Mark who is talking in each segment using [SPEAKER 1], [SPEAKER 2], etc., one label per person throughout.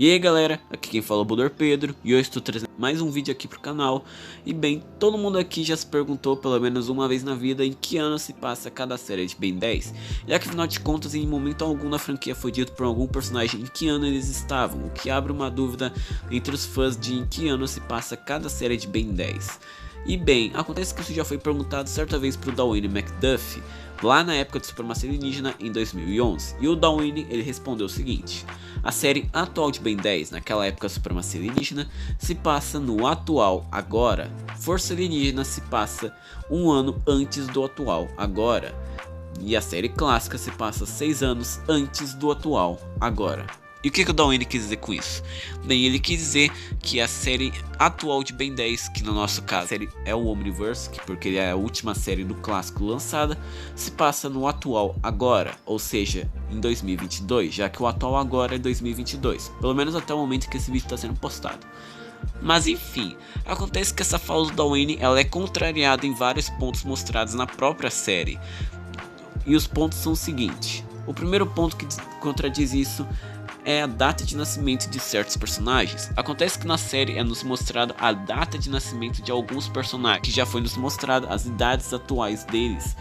[SPEAKER 1] E aí galera, aqui quem fala é o Budor Pedro e hoje estou trazendo mais um vídeo aqui pro canal. E bem, todo mundo aqui já se perguntou pelo menos uma vez na vida em que ano se passa cada série de Ben 10, já que afinal de contas em momento algum na franquia foi dito por algum personagem em que ano eles estavam, o que abre uma dúvida entre os fãs de em que ano se passa cada série de Ben 10. E bem, acontece que isso já foi perguntado certa vez pro Dwayne McDuffie, lá na época de Supremacia Alienígena em 2011, e o Dwayne ele respondeu o seguinte: a série atual de Ben 10, naquela época Supremacia Alienígena, se passa no atual agora. Força Alienígena se passa um ano antes do atual agora. E a série clássica se passa 6 anos antes do atual agora. E o que o Dwayne quis dizer com isso? Bem, ele quis dizer que a série atual de Ben 10, que no nosso caso a série é o Omniverse, porque ele é a última série do clássico lançada, se passa no atual agora, ou seja, em 2022, já que o atual agora é 2022, pelo menos até o momento que esse vídeo está sendo postado. Mas enfim, acontece que essa fala do Dwayne ela é contrariada em vários pontos mostrados na própria série. E os pontos são o seguinte: o primeiro ponto que contradiz isso é a data de nascimento de certos personagens. Acontece que na série é nos mostrado a data de nascimento de alguns personagens, que já foi nos mostrado as idades atuais deles,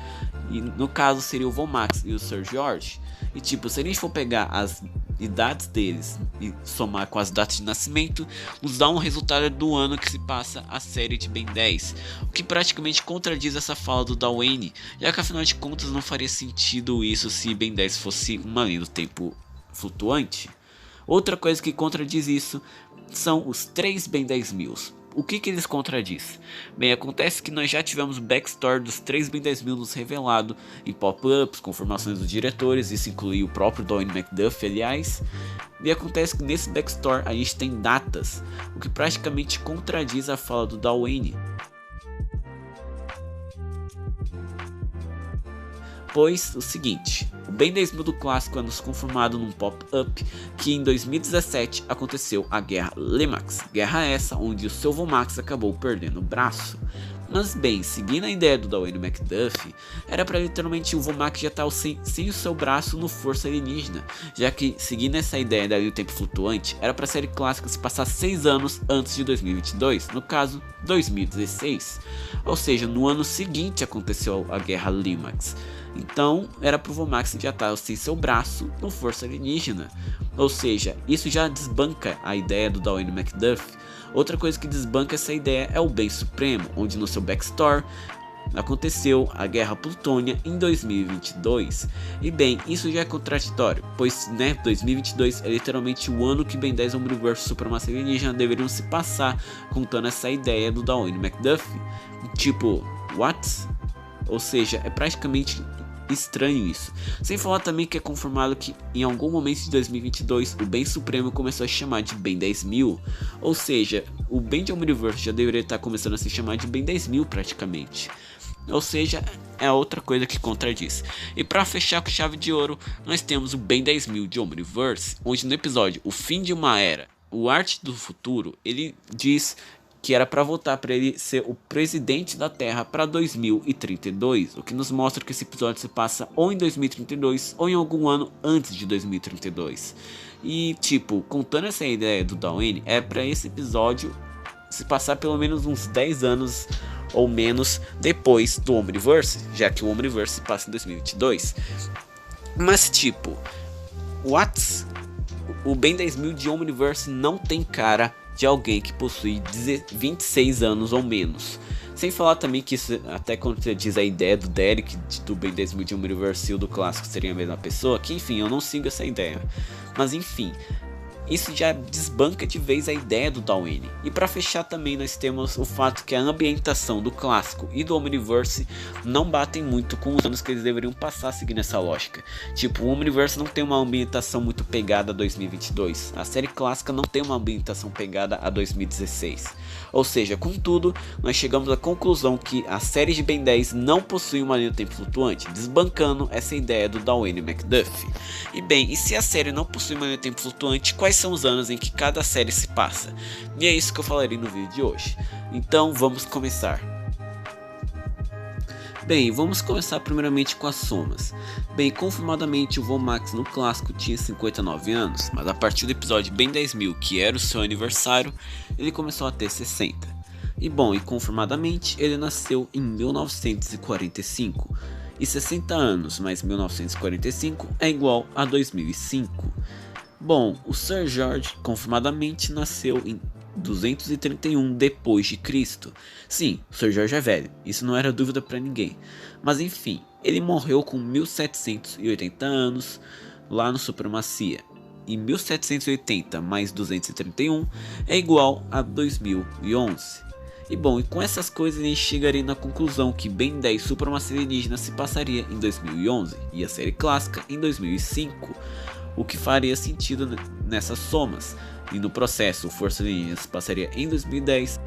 [SPEAKER 1] e no caso seria o Vomax e o Sir George. E tipo, se a gente for pegar as idades deles e somar com as datas de nascimento, nos dá um resultado do ano que se passa a série de Ben 10, o que praticamente contradiz essa fala do Dwayne, já que afinal de contas não faria sentido isso se Ben 10 fosse uma linha do tempo flutuante. Outra coisa que contradiz isso são os 3 Ben 10.000. O que eles contradiz? Bem, acontece que nós já tivemos o backstory dos 3 Ben 10.000 nos revelado em pop-ups, com formações dos diretores, isso inclui o próprio Dwayne McDuffie, aliás. E acontece que nesse backstory a gente tem datas, o que praticamente contradiz a fala do Dwayne. Pois o seguinte, o Ben 10.000 do clássico é nos conformado num pop-up que em 2017 aconteceu a Guerra Limax, guerra essa onde o seu Vomax acabou perdendo o braço. Mas bem, seguindo a ideia do Dwayne McDuffie, era para literalmente o Vomax já estar sem o seu braço no Força Alienígena, já que seguindo essa ideia da linha do tempo flutuante, era para a série clássica se passar 6 anos antes de 2022, no caso 2016, ou seja, no ano seguinte aconteceu a Guerra Limax. Então era pro Vomax já estar sem seu braço no Força Alienígena, ou seja, isso já desbanca a ideia do Dwayne McDuffie. Outra coisa que desbanca essa ideia é o Bem Supremo, onde no seu backstory aconteceu a Guerra Plutônia em 2022. E bem, isso já é contraditório, pois 2022 é literalmente o ano que Ben 10 e o Omniverse Supremacia Alienígena deveriam se passar, contando essa ideia do Dwayne McDuffie. Tipo, what? Ou seja, é praticamente estranho isso. Sem falar também que é confirmado que em algum momento de 2022 o Ben Supremo começou a se chamar de Ben 10.000, ou seja, o Ben de Omniverse já deveria estar começando a se chamar de Ben 10.000 praticamente. Ou seja, é outra coisa que contradiz. E para fechar com chave de ouro, nós temos o Ben 10.000 de Omniverse, onde no episódio O Fim de uma Era, o Arte do Futuro, ele diz que era para votar para ele ser o presidente da Terra para 2032, o que nos mostra que esse episódio se passa ou em 2032 ou em algum ano antes de 2032. E tipo, contando essa ideia do Dwayne, é para esse episódio se passar pelo menos uns 10 anos ou menos depois do Omniverse, já que o Omniverse se passa em 2022. Mas tipo, o Ben 10.000 de Omniverse não tem cara de alguém que possui 26 anos ou menos. Sem falar também que isso até contradiz a ideia do Derek do Ben 10.000 de Omniverse e o do clássico seriam a mesma pessoa, que enfim, eu não sigo essa ideia. Mas enfim, isso já desbanca de vez a ideia do Dwayne. E para fechar também nós temos o fato que a ambientação do clássico e do Omniverse não batem muito com os anos que eles deveriam passar seguindo essa lógica. Tipo, o Omniverse não tem uma ambientação muito pegada a 2022. A série clássica não tem uma ambientação pegada a 2016. Ou seja, contudo, nós chegamos à conclusão que a série de Ben 10 não possui uma linha do tempo flutuante, desbancando essa ideia do Dwayne McDuffie. E bem, e se a série não possui uma linha do tempo flutuante, quais são os anos em que cada série se passa? E é isso que eu falarei no vídeo de hoje. Então vamos começar. Bem, vamos começar primeiramente com as somas. Bem, confirmadamente o Vomax no clássico tinha 59 anos, mas a partir do episódio Ben 10.000, que era o seu aniversário, ele começou a ter 60. E bom, e confirmadamente ele nasceu em 1945, e 60 anos mais 1945 é igual a 2005. Bom, o Sir George confirmadamente nasceu em 231 depois de Cristo. Sim, o Sr. Jorge é velho, isso não era dúvida para ninguém. Mas enfim, ele morreu com 1780 anos lá no Supremacia. E 1780 mais 231 é igual a 2011. E bom, e com essas coisas a gente chegaria na conclusão que Ben 10 Supremacia Alienígena se passaria em 2011 e a série clássica em 2005, o que faria sentido nessas somas. E no processo, o Força Alienígena se passaria em 2010,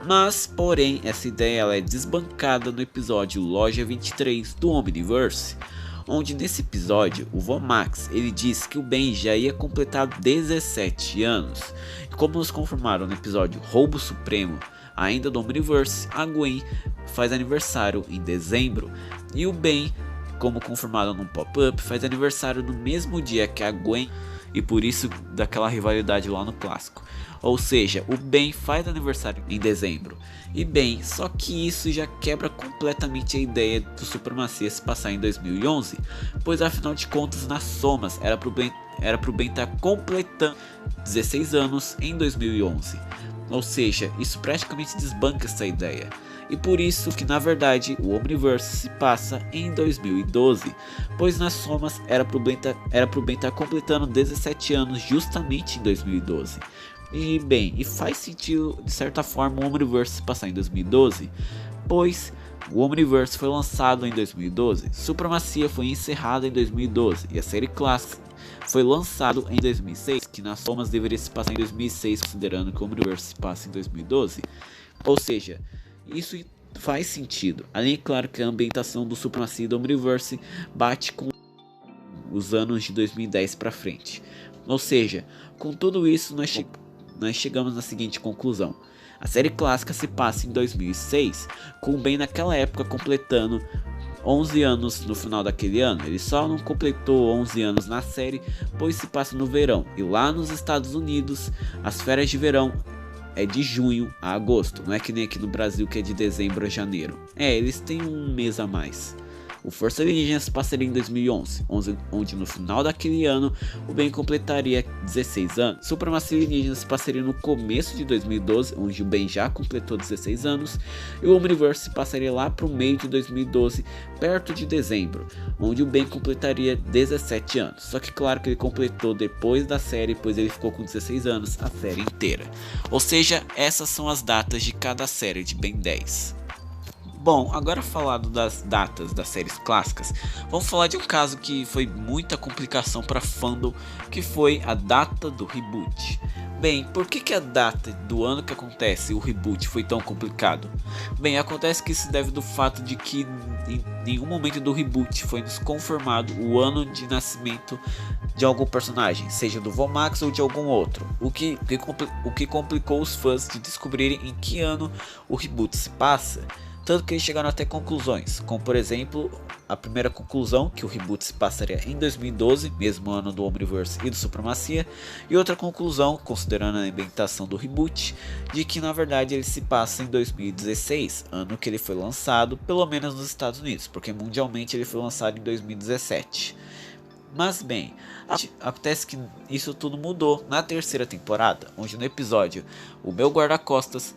[SPEAKER 1] mas porém essa ideia ela é desbancada no episódio Loja 23 do Omniverse, onde nesse episódio o Vomax ele diz que o Ben já ia completar 17 anos, e como nos confirmaram no episódio Roubo Supremo, ainda do Omniverse, a Gwen faz aniversário em dezembro, e o Ben, como confirmado no pop-up, faz aniversário no mesmo dia que a Gwen, e por isso daquela rivalidade lá no clássico. Ou seja, o Ben faz aniversário em dezembro. E bem, só que isso já quebra completamente a ideia do Supremacia se passar em 2011, pois afinal de contas nas somas era pro Ben estar completando 16 anos em 2011. Ou seja, isso praticamente desbanca essa ideia. E por isso que na verdade o Omniverse se passa em 2012, pois nas somas era pro Ben estar completando 17 anos justamente em 2012. E bem, e faz sentido de certa forma o Omniverse se passar em 2012, pois o Omniverse foi lançado em 2012, Supremacia foi encerrada em 2012 e a série clássica foi lançado em 2006, que nas somas deveria se passar em 2006, considerando que o Omniverse se passa em 2012. Ou seja, isso faz sentido. Além, claro, que a ambientação do Supremacia e do Omniverse bate com os anos de 2010 para frente. Ou seja, com tudo isso nós chegamos na seguinte conclusão. A série clássica se passa em 2006, com o Ben naquela época completando 11 anos no final daquele ano. Ele só não completou 11 anos na série, pois se passa no verão. E lá nos Estados Unidos, as férias de verão é de junho a agosto, não é que nem aqui no Brasil que é de dezembro a janeiro. Eles têm um mês a mais. O Força Alienígena se passaria em 2011, onde no final daquele ano o Ben completaria 16 anos. Supremacia Alienígena se passaria no começo de 2012, onde o Ben já completou 16 anos. E o Omniverse se passaria lá para o meio de 2012, perto de dezembro, onde o Ben completaria 17 anos. Só que claro que ele completou depois da série, pois ele ficou com 16 anos a série inteira. Ou seja, essas são as datas de cada série de Ben 10. Bom, agora falado das datas das séries clássicas, vamos falar de um caso que foi muita complicação para fandom, que foi a data do reboot. Bem, por que a data do ano que acontece o reboot foi tão complicado? Bem, acontece que isso deve do fato de que em nenhum momento do reboot foi nos confirmado o ano de nascimento de algum personagem, seja do Vomax ou de algum outro, o que complicou os fãs de descobrirem em que ano o reboot se passa. Tanto que eles chegaram até conclusões, como por exemplo, a primeira conclusão, que o reboot se passaria em 2012, mesmo ano do Omniverse e do Supremacia, e outra conclusão, considerando a ambientação do reboot, de que na verdade ele se passa em 2016, ano que ele foi lançado, pelo menos nos Estados Unidos, porque mundialmente ele foi lançado em 2017. Mas bem, acontece que isso tudo mudou na terceira temporada, onde no episódio O Meu Guarda-Costas,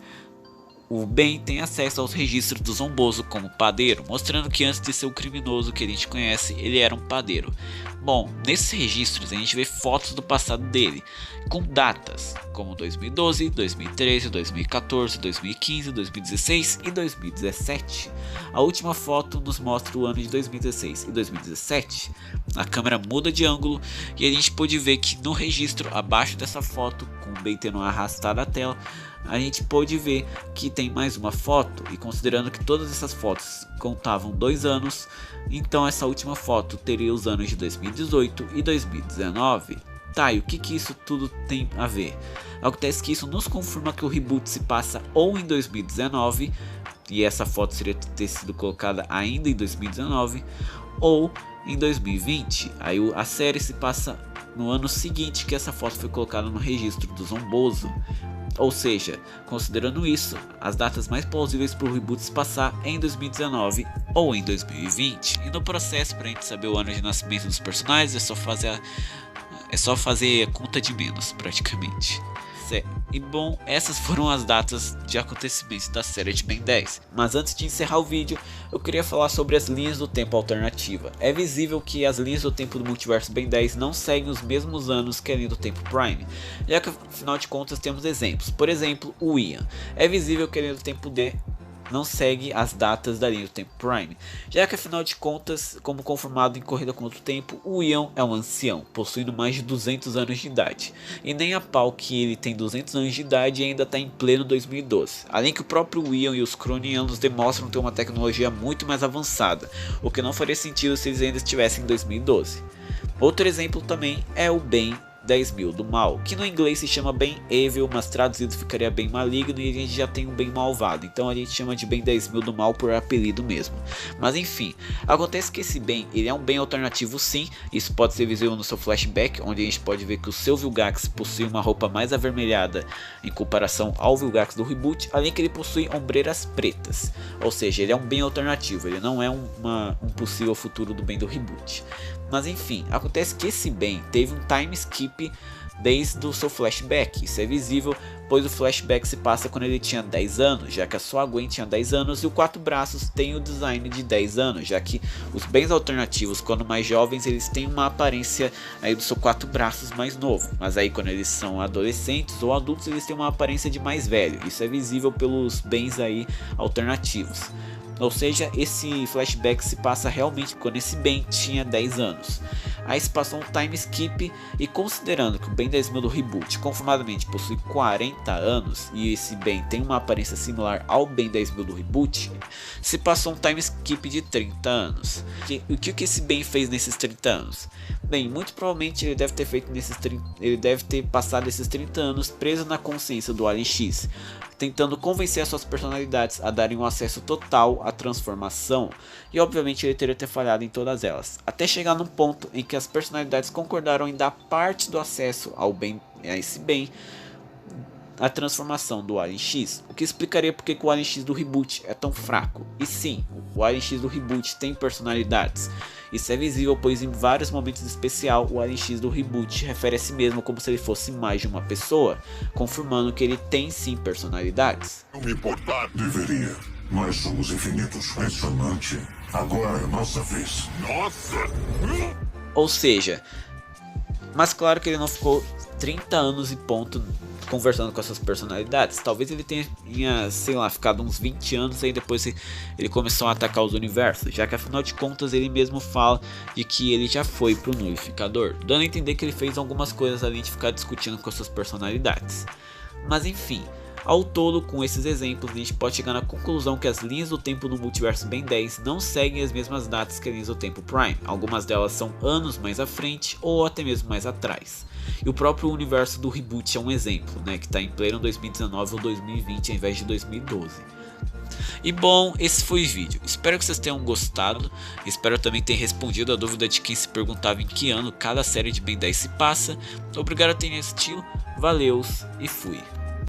[SPEAKER 1] o Ben tem acesso aos registros do Zombozo como padeiro, mostrando que antes de ser o criminoso que a gente conhece, ele era um padeiro. Bom, nesses registros a gente vê fotos do passado dele, com datas como 2012, 2013, 2014, 2015, 2016 e 2017. A última foto nos mostra o ano de 2016 e 2017. A câmera muda de ângulo e a gente pode ver que no registro abaixo dessa foto, com o Ben tendo arrastado a tela, a gente pode ver que tem mais uma foto, e considerando que todas essas fotos contavam 2 anos, então essa última foto teria os anos de 2018 e 2019. Tá, e o que isso tudo tem a ver? Acontece que isso nos confirma que o reboot se passa ou em 2019 e essa foto seria ter sido colocada ainda em 2019 ou em 2020. Aí a série se passa no ano seguinte que essa foto foi colocada no registro do Zombozo. Ou seja, considerando isso, as datas mais plausíveis para o reboot se passar é em 2019 ou em 2020. E no processo, para a gente saber o ano de nascimento dos personagens, é só fazer conta de menos, praticamente. E bom, essas foram as datas de acontecimentos da série de Ben 10. Mas antes de encerrar o vídeo, eu queria falar sobre as linhas do tempo alternativa. É visível que as linhas do tempo do multiverso Ben 10 não seguem os mesmos anos que a linha do tempo Prime, já que afinal de contas temos exemplos. Por exemplo, o Ian. É visível que a linha do tempo D não segue as datas da linha do tempo Prime, já que afinal de contas, como confirmado em Corrida contra o Tempo, o Ian é um ancião, possuindo mais de 200 anos de idade, e nem a pau que ele tem 200 anos de idade e ainda está em pleno 2012, além que o próprio Ian e os Cronianos demonstram ter uma tecnologia muito mais avançada, o que não faria sentido se eles ainda estivessem em 2012. Outro exemplo também é o Ben 10.000 do mal, que no inglês se chama Ben Evil, mas traduzido ficaria bem maligno, e a gente já tem um bem malvado, então a gente chama de Ben 10.000 do mal por apelido mesmo. Mas enfim, acontece que esse Ben, ele é um bem alternativo sim, isso pode ser visível no seu flashback, onde a gente pode ver que o seu Vilgax possui uma roupa mais avermelhada em comparação ao Vilgax do reboot, além que ele possui ombreiras pretas, ou seja, ele é um bem alternativo, ele não é um possível futuro do Ben do reboot. Mas enfim, acontece que esse Ben teve um time skip desde o seu flashback. Isso é visível, pois o flashback se passa quando ele tinha 10 anos, já que a sua Gwen tinha 10 anos e o Quatro Braços tem o design de 10 anos, já que os bens alternativos, quando mais jovens, eles têm uma aparência aí do seu Quatro Braços mais novo, mas aí quando eles são adolescentes ou adultos, eles têm uma aparência de mais velho. Isso é visível pelos bens aí alternativos. Ou seja, esse flashback se passa realmente quando esse Ben tinha 10 anos. Aí se passou um time skip, e considerando que o Ben 10.000 do reboot confirmadamente possui 40 anos e esse Ben tem uma aparência similar ao Ben 10.000 do reboot, se passou um time skip de 30 anos. E o que esse Ben fez nesses 30 anos? Bem, muito provavelmente ele deve ter passado esses 30 anos preso na consciência do Alien X, tentando convencer as suas personalidades a darem um acesso total à transformação, e obviamente ele teria ter falhado em todas elas, até chegar num ponto em que as personalidades concordaram em dar parte do acesso a esse bem, a transformação do Alien X, o que explicaria porque o Alien X do reboot é tão fraco. E sim, o Alien X do reboot tem personalidades. Isso é visível, pois em vários momentos especial o Alien X do reboot refere a si mesmo como se ele fosse mais de uma pessoa, confirmando que ele tem sim personalidades.
[SPEAKER 2] Não me importar, deveria, mas somos infinitos, impressionante. Agora é nossa vez. Nossa!
[SPEAKER 1] Ou seja, mas claro que ele não ficou 30 anos e ponto conversando com essas personalidades. Talvez ele tenha, sei lá, ficado uns 20 anos aí depois ele começou a atacar os universos, já que afinal de contas ele mesmo fala de que ele já foi pro Nullificador, dando a entender que ele fez algumas coisas além de ficar discutindo com essas personalidades. Mas enfim, ao todo, com esses exemplos, a gente pode chegar na conclusão que as linhas do tempo no multiverso Ben 10 não seguem as mesmas datas que as linhas do tempo Prime. Algumas delas são anos mais à frente ou até mesmo mais atrás. E o próprio universo do reboot é um exemplo, né, que está em pleno 2019 ou 2020 ao invés de 2012. E bom, esse foi o vídeo. Espero que vocês tenham gostado. Espero também ter respondido a dúvida de quem se perguntava em que ano cada série de Ben 10 se passa. Obrigado por terem assistido. Valeus e fui.